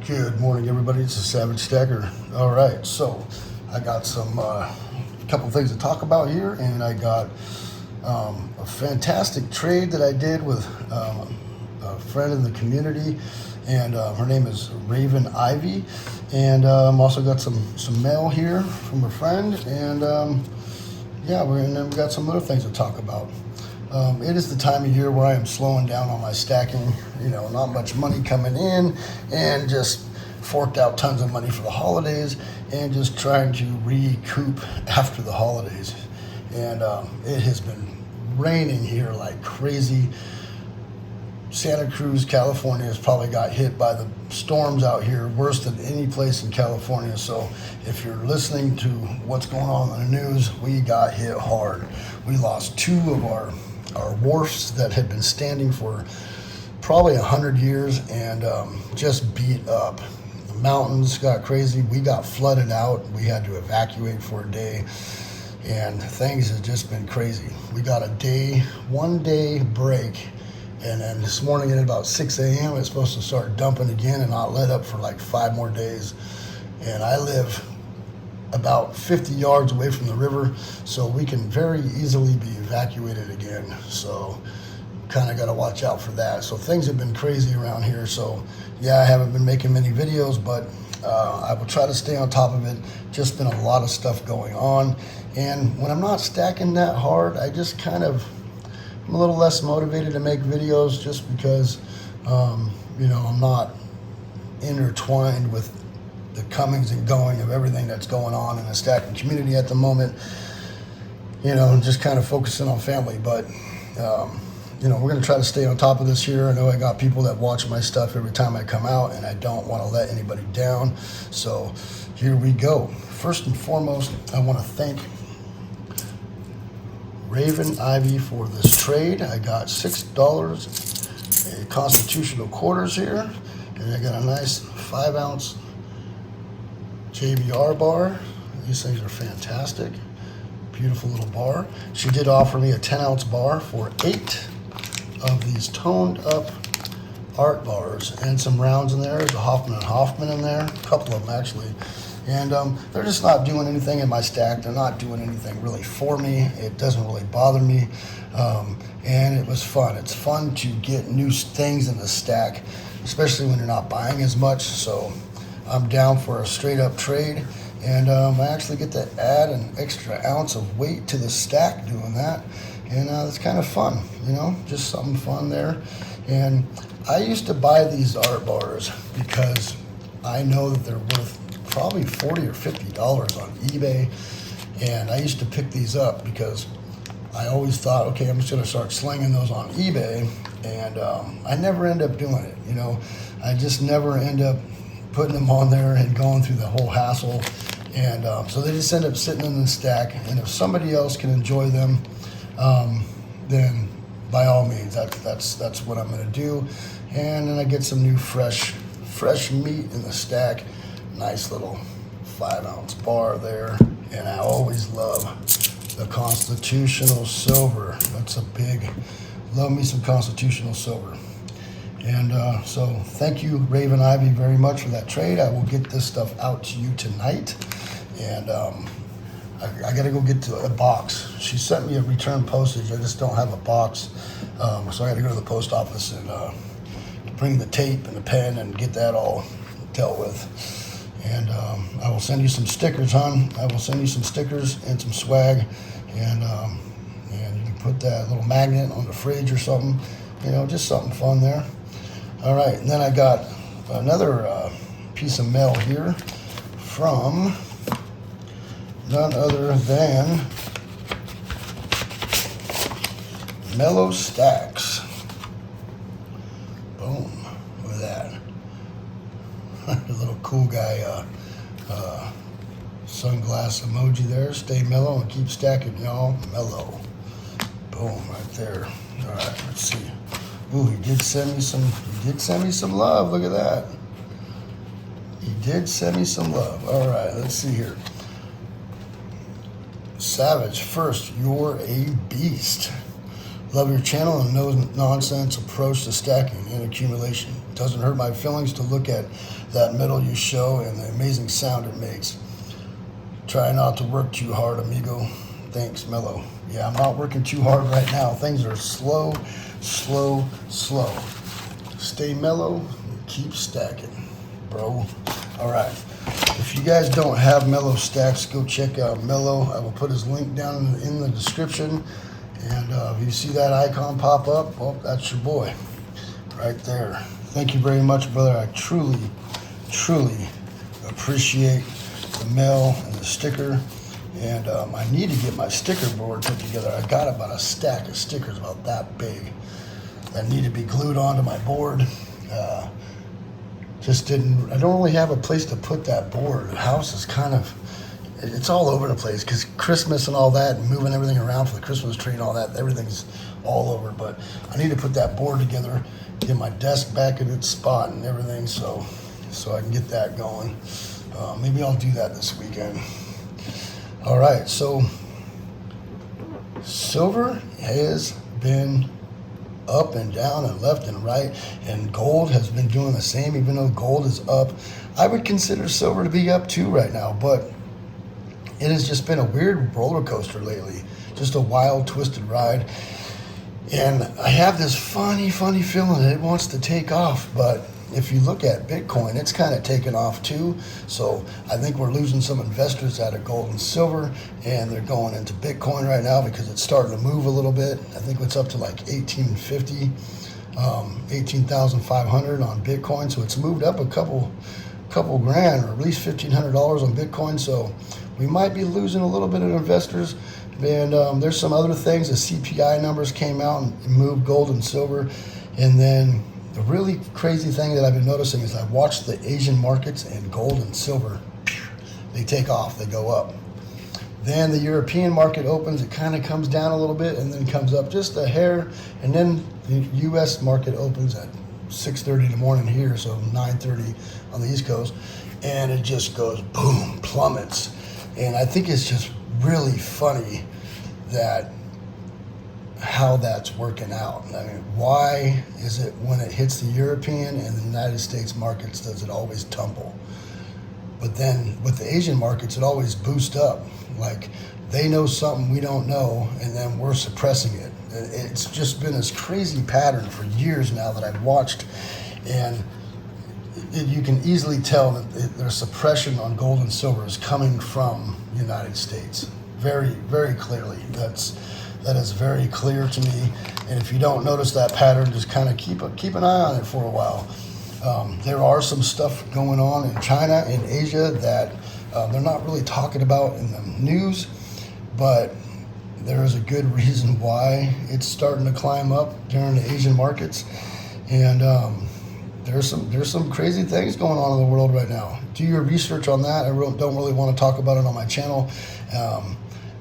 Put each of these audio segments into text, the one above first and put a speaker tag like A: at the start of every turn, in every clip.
A: Good morning, everybody. It's a Savagestacker. All right, so I got some couple things to talk about here, and I got a fantastic trade that I did with a friend in the community, and her name is Raven Ivy, and also got some mail here from a friend, and yeah, then we got some other things to talk about. It is the time of year where I am slowing down on my stacking, not much money coming in, and just forked out tons of money for the holidays and just trying to recoup after the holidays. And it has been raining here like crazy. Santa Cruz, California has probably got hit by the storms out here worse than any place in California. So if you're listening to what's going on in the news, we got hit hard. We lost two of our wharfs that had been standing for probably 100 years and just beat up. The mountains got crazy. We got flooded out. We had to evacuate for a day, and things have just been crazy. We got a 1 day break, and then this morning at about 6 a.m. it's supposed to start dumping again and not let up for like 5 more days. And I live about 50 yards away from the river, so we can very easily be evacuated again. So kind of got to watch out for that. So things have been crazy around here. So yeah, I haven't been making many videos, but I will try to stay on top of it. Just been a lot of stuff going on, and when I'm not stacking that hard, I just I'm a little less motivated to make videos, just because I'm not intertwined with the comings and going of everything that's going on in the stacking community at the moment. Just kind of focusing on family, but we're going to try to stay on top of this here. I know I got people that watch my stuff every time I come out, and I don't want to let anybody down. So here we go. First and foremost, I want to thank Raven Ivy for this trade. I got $6 a constitutional quarters here, and I got a nice 5-ounce JBR bar. These things are fantastic. Beautiful little bar. She did offer me a 10-ounce bar for 8 of these toned up art bars, and some rounds in there. There's a Hoffman & Hoffman in there, a couple of them actually. And they're just not doing anything in my stack. They're not doing anything really for me. It doesn't really bother me. And it was fun. It's fun to get new things in the stack, especially when you're not buying as much. So I'm down for a straight up trade. And I actually get to add an extra ounce of weight to the stack doing that. And it's kind of fun, just something fun there. And I used to buy these art bars because I know that they're worth probably $40 or $50 on eBay. And I used to pick these up because I always thought, okay, I'm just going to start slinging those on eBay. And I never end up doing it, I just never end up putting them on there and going through the whole hassle. And so they just end up sitting in the stack. And if somebody else can enjoy them, then by all means, that's what I'm going to do. And then I get some new fresh meat in the stack. Nice little 5-ounce bar there. And I always love the constitutional silver. That's a big, love me some constitutional silver. And so thank you, Raven Ivy, very much for that trade. I will get this stuff out to you tonight. And I got to go get to a box. She sent me a return postage. I just don't have a box. So I got to go to the post office and bring the tape and the pen and get that all dealt with. And I will send you some stickers, hon. I will send you some stickers and some swag. And you can put that little magnet on the fridge or something. Just something fun there. All right, and then I got another piece of mail here from none other than Mellow Stacks. Boom, look at that. A little cool guy sunglass emoji there. Stay mellow and keep stacking, y'all. Mellow. Boom, right there. All right, let's see. Ooh, he did send me some love. Look at that. He did send me some love. All right, let's see here. Savage, first, you're a beast. Love your channel and no nonsense approach to stacking and accumulation. Doesn't hurt my feelings to look at that metal you show and the amazing sound it makes. Try not to work too hard, amigo. Thanks, Mellow. Yeah, I'm not working too hard right now. Things are slow. Stay mellow and keep stacking, bro. All right. If you guys don't have Mellow stacks, go check out Mellow. I will put his link down in the description. And if you see that icon pop up, well, that's your boy right there. Thank you very much, brother. I truly appreciate the mail and the sticker. And I need to get my sticker board put together. I got about a stack of stickers about that big that need to be glued onto my board. I don't really have a place to put that board. The house is it's all over the place because Christmas and all that, and moving everything around for the Christmas tree and all that, everything's all over. But I need to put that board together, get my desk back in its spot and everything, so I can get that going. Maybe I'll do that this weekend. All right, so silver has been up and down and left and right, and gold has been doing the same. Even though gold is up, I would consider silver to be up too right now, but it has just been a weird roller coaster lately, just a wild, twisted ride. And I have this funny feeling that it wants to take off, but if you look at Bitcoin, it's kind of taken off too. So I think we're losing some investors out of gold and silver, and they're going into Bitcoin right now because it's starting to move a little bit. I think it's up to like 1850, 18,500 on Bitcoin. So it's moved up a couple grand, or at least $1,500 on Bitcoin. So we might be losing a little bit of investors. And there's some other things. The CPI numbers came out and moved gold and silver. And then the really crazy thing that I've been noticing is I watch the Asian markets, and gold and silver, they take off, they go up. Then the European market opens, it kind of comes down a little bit and then comes up just a hair. And then the US market opens at 6:30 in the morning here, so 9:30 on the East Coast, and it just goes boom, plummets. And I think it's just really funny that how that's working out. I mean, why is it when it hits the European and the United States markets does it always tumble? But then with the Asian markets, it always boosts up. Like they know something we don't know, and then we're suppressing it. It's just been this crazy pattern for years now that I've watched, and you can easily tell that their suppression on gold and silver is coming from the United States. Very clearly. That is very clear to me. And if you don't notice that pattern, just kind of keep an eye on it for a while. There are some stuff going on in China and Asia that they're not really talking about in the news, but there is a good reason why it's starting to climb up during the Asian markets. And there's some crazy things going on in the world right now. Do your research on that. I don't really want to talk about it on my channel,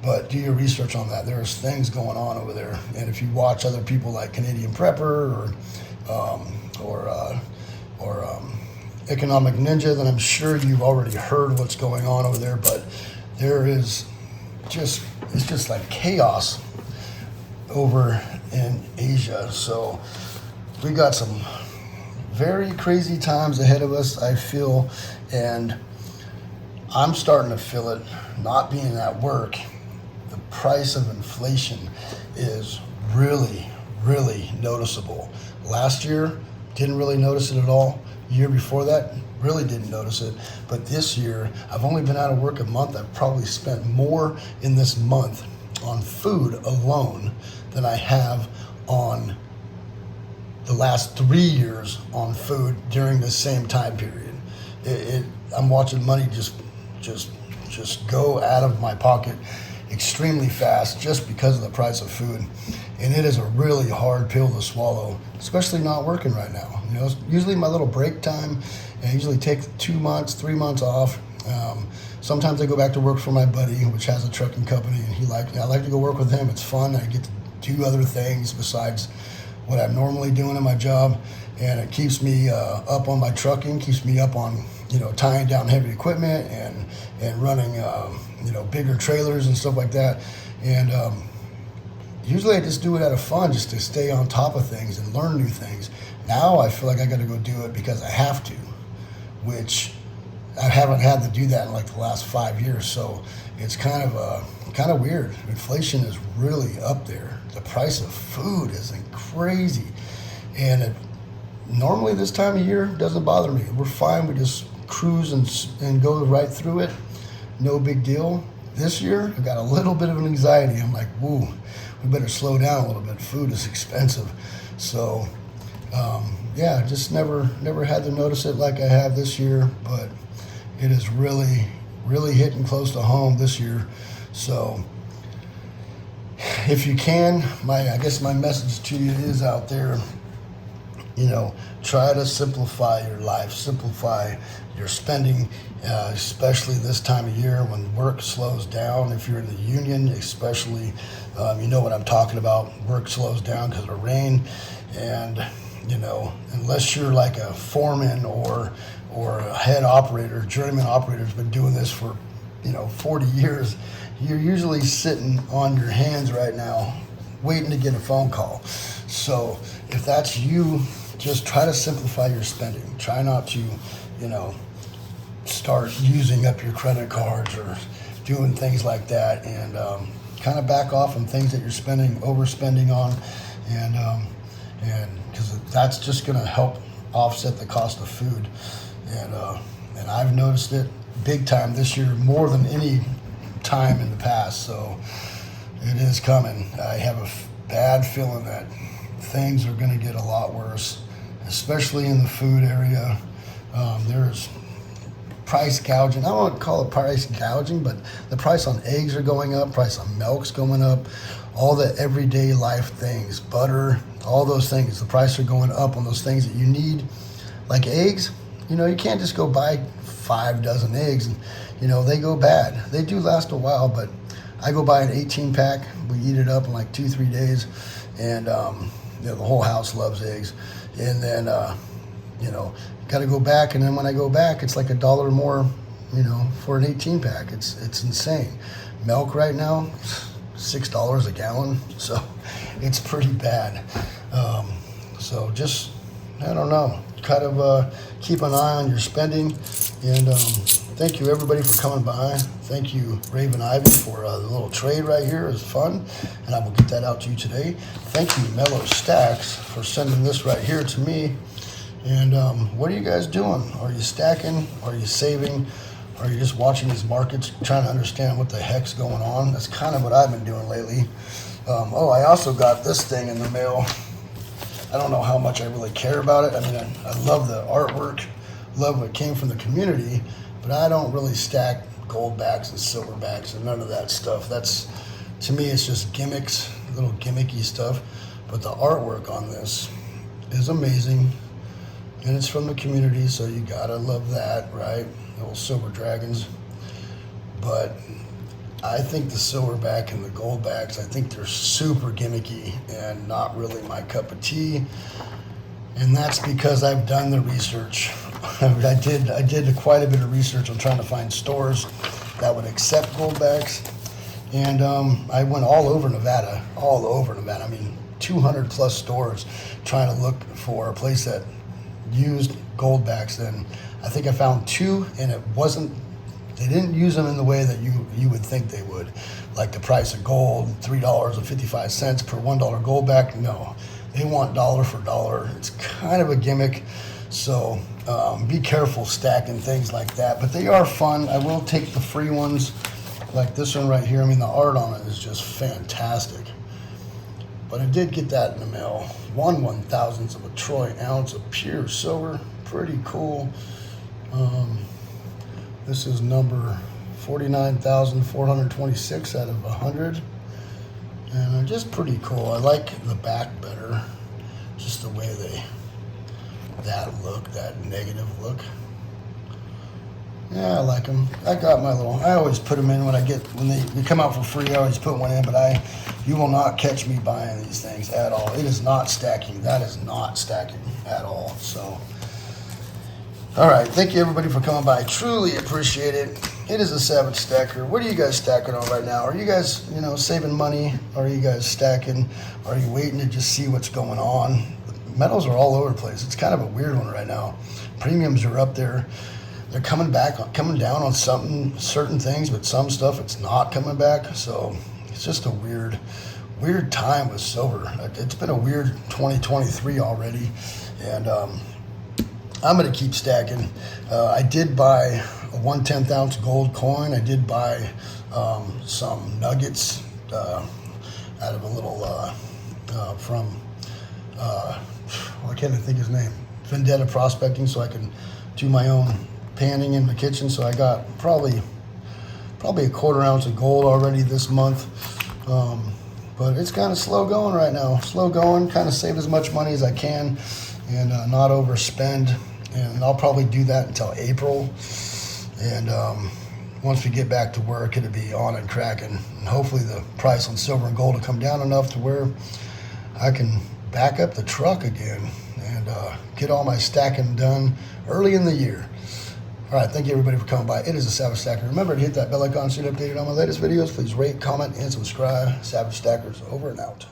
A: but do your research on that. There's things going on over there. And if you watch other people like Canadian Prepper or Economic Ninja, then I'm sure you've already heard what's going on over there. But it's just like chaos over in Asia. So we got some very crazy times ahead of us, I feel, and I'm starting to feel it. Not being at work, the price of inflation is really noticeable. Last year, didn't really notice it at all. Year before that, really didn't notice it. But this year, I've only been out of work a month. I've probably spent more in this month on food alone than I have on the last 3 years on food during the same time period. I'm watching money just go out of my pocket extremely fast just because of the price of food. And it is a really hard pill to swallow, especially not working right now. You know, it's usually my little break time, and I usually take 2 months, 3 months off. Sometimes I go back to work for my buddy, which has a trucking company, and I like to go work with him. It's fun. I get to do other things besides what I'm normally doing in my job, and it keeps me up on my trucking, keeps me up on, tying down heavy equipment and running, bigger trailers and stuff like that. And usually I just do it out of fun, just to stay on top of things and learn new things. Now I feel like I got to go do it because I have to, which I haven't had to do that in like the last 5 years. So it's kind of weird. Inflation is really up there. The price of food is crazy, and normally this time of year doesn't bother me. We're fine. We just cruise and go right through it. No big deal. This year I got a little bit of an anxiety. I'm like, woo, we better slow down a little bit. Food is expensive. So yeah, just never had to notice it like I have this year, but it is really hitting close to home this year. So if you can, I guess my message to you is out there, try to simplify your life, simplify your spending, especially this time of year when work slows down. If you're in the union, especially, you know what I'm talking about. Work slows down because of rain, and unless you're like a foreman or a head operator, journeyman operator who's been doing this for 40 years, you're usually sitting on your hands right now waiting to get a phone call. So if that's you, just try to simplify your spending. Try not to start using up your credit cards or doing things like that, and kind of back off on things that you're overspending on, and because that's just going to help offset the cost of food. And I've noticed it big time this year, more than any time in the past. So it is coming. I have a bad feeling that things are going to get a lot worse, especially in the food area. There's price gouging. I won't call it price gouging, but the price on eggs are going up, price on milk's going up, all the everyday life things, butter, all those things, the price are going up on those things that you need. Like eggs, you can't just go buy 5 dozen eggs and, they go bad. They do last a while, but I go buy an 18 pack. We eat it up in like 2-3 days, and the whole house loves eggs. And then, got to go back, and then when I go back, it's like $1 more, for an 18 pack. It's insane. Milk right now, $6 a gallon, so it's pretty bad. So just, I don't know, kind of keep an eye on your spending. And thank you everybody for coming by. Thank you Raven Ivy for the little trade right here. It was fun, and I will get that out to you today. Thank you Mellow Stacks for sending this right here to me. And what are you guys doing? Are you stacking? Are you saving? Are you just watching these markets, trying to understand what the heck's going on? That's kind of what I've been doing lately. I also got this thing in the mail. I don't know how much I really care about it. I mean, I love the artwork, love what came from the community, but I don't really stack gold backs and silver backs and none of that stuff. That's, to me, it's just gimmicks, little gimmicky stuff. But the artwork on this is amazing, and it's from the community, so you gotta love that, right? The old silver dragons. But I think the silverback and the goldbacks, I think they're super gimmicky and not really my cup of tea. And that's because I've done the research. I did quite a bit of research on trying to find stores that would accept goldbacks. And I went all over Nevada. I mean, 200 plus stores trying to look for a place that used goldbacks. And I think I found 2, and they didn't use them in the way that you would think they would. Like the price of gold, $3.55 per $1 goldback. No, they want dollar for dollar. It's kind of a gimmick. So be careful stacking things like that. But they are fun. I will take the free ones, like this one right here. I mean, the art on it is just fantastic. But I did get that in the mail. 1/1000th of a troy ounce of pure silver. Pretty cool. This is number 49,426 out of 100. And just pretty cool. I like the back better. Just the way that negative look. Yeah, I like them. I got my I always put them in when they come out for free. I always put one in, but you will not catch me buying these things at all. It is not stacking. That is not stacking at all. So, all right. Thank you everybody for coming by. I truly appreciate it. It is a Savage Stacker. What are you guys stacking on right now? Are you guys, you know, saving money? Are you guys stacking? Are you waiting to just see what's going on? Metals are all over the place. It's kind of a weird one right now. Premiums are up there. They're coming down on certain things, but some stuff it's not coming back. So it's just a weird time with silver. It's been a weird 2023 already, and I'm gonna keep stacking. I did buy a 1/10 ounce gold coin. I did buy some nuggets out of a little from I can't even think his name. Vendetta Prospecting, so I can do my own panning in the kitchen. So I got probably a 1/4 ounce of gold already this month. But it's kind of slow going right now. Slow going, kind of save as much money as I can and not overspend. And I'll probably do that until April. And once we get back to work, it'll be on and cracking. And hopefully the price on silver and gold will come down enough to where I can back up the truck again and get all my stacking done early in the year. All right, thank you everybody for coming by. It is a Savagestacker. Remember to hit that bell icon so you're updated on my latest videos. Please rate, comment, and subscribe. Savagestackers over and out.